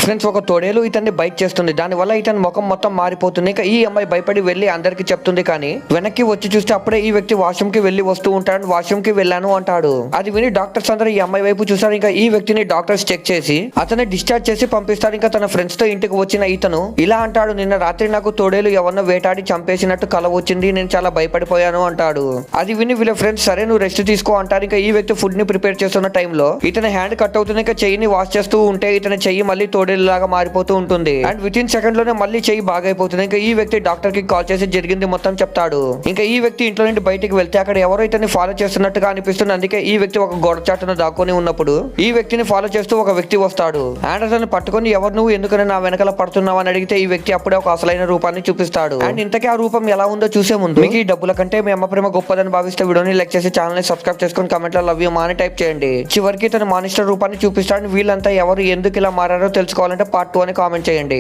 Friends ఒక తోడేలు ఇతన్ని బైట్ చేస్తుంది. దాని వల్ల ఇతని ముఖం మొత్తం మారిపోతుంది. ఇంకా ఈ అమ్మాయి భయపడి వెళ్లి అందరికి చెప్తుంది. కానీ వెనక్కి వచ్చి చూస్తే అప్పుడే ఈ వ్యక్తి వాష్రూమ్ కి వెళ్లి వస్తూ ఉంటాడు. వాష్రూమ్ కి వెళ్ళాను అంటాడు. అది విని డాక్టర్స్ అందరూ ఈ అమ్మాయి వైపు చూసారు. ఇంకా ఈ వ్యక్తిని డాక్టర్స్ చెక్ చేసి అతన్ని డిశ్చార్జ్ చేసి పంపిస్తారు. ఇంకా తన ఫ్రెండ్స్ తో ఇంటికి వచ్చిన ఇతను ఇలా అంటాడు, నిన్న రాత్రి నాకు తోడేలు ఎవరినో వేటాడి చంపేసినట్టు కల వచ్చింది, నేను చాలా భయపడిపోయాను అంటాడు. అది విని వీళ్ళ ఫ్రెండ్స్ సరే నువ్వు రెస్ట్ తీసుకో అంటారు. ఇంకా ఈ వ్యక్తి ఫుడ్ ని ప్రిపేర్ చేస్తున్న టైంలో ఇతని హ్యాండ్ కట్ అవుతుంది. ఇంకా చెయ్యిని వాష్ చేస్తూ ఉంటే ఇతని చెయ్యి మళ్ళీ తోడేలు లాగా మారిపోతూ ఉంటుంది. అండ్ విత్ ఇన్ సెకండ్ లోనే మళ్ళీ చెయ్యి బాగైపోతుంది. ఇంకా ఈ వ్యక్తి డాక్టర్ కి కాల్ చేసి జరిగింది మొత్తం చెప్తాడు. ఇంకా ఈ వ్యక్తి ఇంట్లో నుండి బయటికి వెళ్తే అక్కడ ఎవరో ఇతన్ని ఫాలో చేస్తున్నట్టుగా అనిపిస్తుంది. అందుకే ఈ వ్యక్తి ఒక గోడ చాటున దాక్కుని ఉన్నప్పుడు ఈ వ్యక్తిని ఫాలో చేస్తూ ఒక వ్యక్తి వస్తాడు. అండ్ అతన్ని పట్టుకొని ఎవరు నువ్వు ఎందుకని నా వెనకాల పడుతున్నావు అని అడిగితే ఈ వ్యక్తి అప్పుడే ఒక అసలైన రూపాన్ని చూపిస్తాడు. అండ్ ఇంతకీ ఆ రూపం ఎలా ఉందో చూసే ముందు మీకు ఈ డబ్బుల కంటే మీ అమ్మ ప్రేమ గొప్పదని భావిస్తే వీడియోని లైక్ చేసి ఛానల్ ని సబ్స్క్రైబ్ చేసుకుని కమెంట్ లో లవ్ యూ మా అని టైప్ చేయండి. చివరికి తన మానిస్టర్ రూపాన్ని చూపిస్తాడు. వీళ్ళంతా ఎవరు ఎందుకు ఇలా మారారో తెలుసుకోవాలంటే పార్ట్ 2 అని కామెంట్ చేయండి.